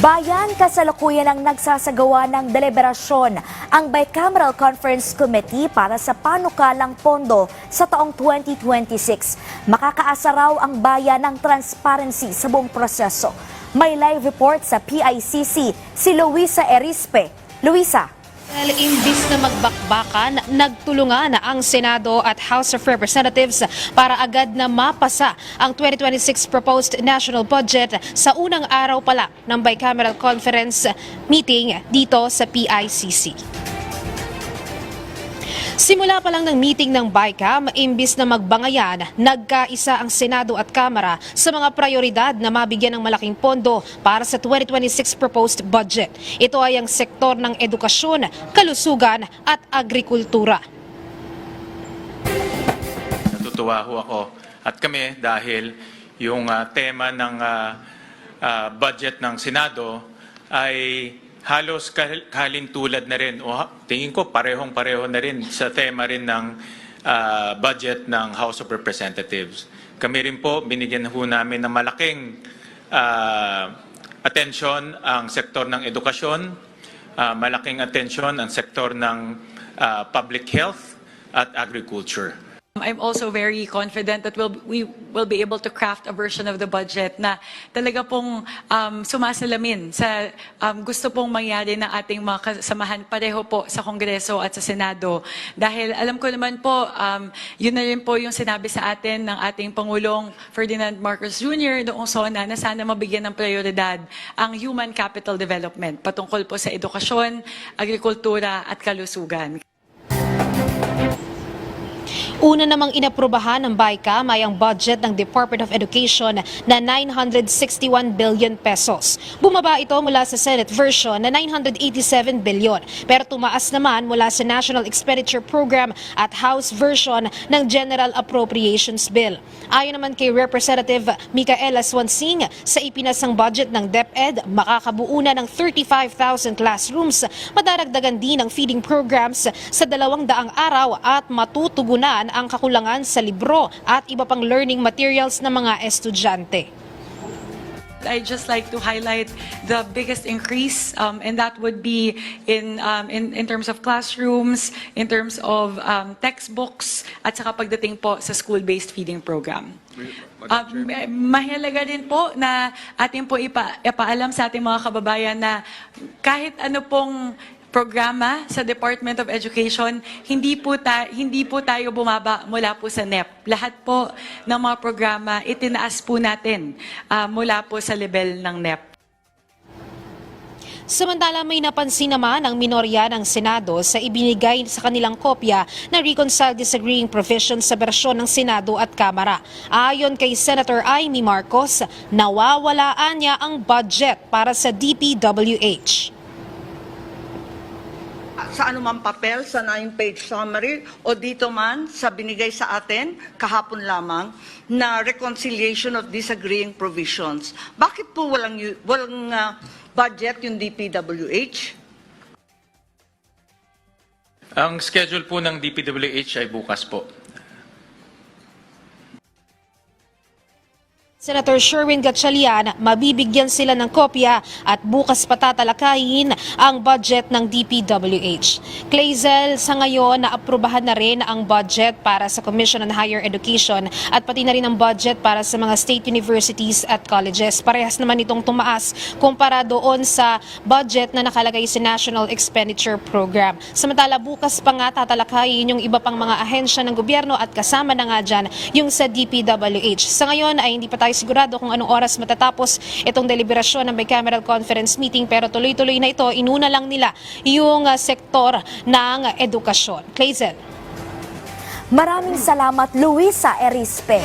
Bayan kasalukuyan ang nagsasagawa ng deliberasyon ang Bicameral Conference Committee para sa panukalang pondo sa taong 2026. Makakaasa raw ang bayan ng transparency sa buong proseso. May live report sa PICC si Luisa Erispe. Luisa. Well, imbis na magbakbakan, nagtulungan ang Senado at House of Representatives para agad na mapasa ang 2026 proposed national budget sa unang araw pala ng Bicameral Conference meeting dito sa PICC. Simula pa lang ng meeting ng BICAM, imbis na magbangayan, nagkaisa ang Senado at Kamara sa mga prioridad na mabigyan ng malaking pondo para sa 2026 proposed budget. Ito ay ang sektor ng edukasyon, kalusugan at agrikultura. Natutuwa ho ako at kami dahil yung tema ng budget ng Senado ay halos kalintulad na rin o tingin ko parehong-pareho na rin sa tema rin ng budget ng House of Representatives. Kami rin po binigyan ho namin ng malaking atensyon ang sektor ng edukasyon, malaking atensyon ang sektor ng public health at agriculture. I'm also very confident that we will be able to craft a version of the budget na talaga pong sumasalamin sa gusto pong mangyari ng ating mga kasamahan pareho po sa Kongreso at sa Senado. Dahil alam ko naman po, yun na rin po yung sinabi sa atin ng ating Pangulong Ferdinand Marcos Jr. noong SONA na sana mabigyan ng prioridad ang human capital development patungkol po sa edukasyon, agrikultura at kalusugan. Una namang inaprubahan ng BICAM ay ang budget ng Department of Education na 961 billion pesos. Bumaba ito mula sa Senate version na 987 billion, pero tumaas naman mula sa National Expenditure Program at House version ng General Appropriations Bill. Ayon naman kay Representative Micaela Swansing, sa ipinasang budget ng DepEd, makakabuo na ng 35,000 classrooms, madaragdagan din ang feeding programs sa 200 araw at matutugunan ang kakulangan sa libro at iba pang learning materials ng mga estudyante. I'd just like to highlight the biggest increase, and that would be in terms of classrooms, in terms of textbooks, at saka pagdating po sa school-based feeding program. Mahalaga din po na ating po ipaalam sa ating mga kababayan na kahit ano pong programa sa Department of Education, hindi po tayo bumaba mula po sa NEP. Lahat po ng mga programa, itinaas po natin mula po sa level ng NEP. Samantala, may napansin naman ang minorya ng Senado sa ibinigay sa kanilang kopya na reconcile disagreeing provisions sa bersyon ng Senado at Kamara. Ayon kay Senator Amy Marcos, nawawalaan niya ang budget para sa DPWH. Sa anumang papel, sa 9-page summary, o dito man sa binigay sa atin kahapon lamang na reconciliation of disagreeing provisions. Bakit po walang budget yung DPWH? Ang schedule po ng DPWH ay bukas po. Senator Sherwin Gatchalian, mabibigyan sila ng kopya at bukas patatalakayin ang budget ng DPWH. Clazel, sa ngayon, naaprubahan na rin ang budget para sa Commission on Higher Education at pati na rin ang budget para sa mga state universities at colleges. Parehas naman itong tumaas kumpara doon sa budget na nakalagay sa National Expenditure Program. Samantala, bukas pa nga tatalakayin yung iba pang mga ahensya ng gobyerno at kasama na nga dyan yung sa DPWH. Sa ngayon ay hindi pa tayo sigurado kung anong oras matatapos itong deliberasyon ng Bicameral Conference meeting, pero tuloy-tuloy na ito. Inuna lang nila yung sektor ng edukasyon. Clazel. Maraming salamat, Luisa Erispe.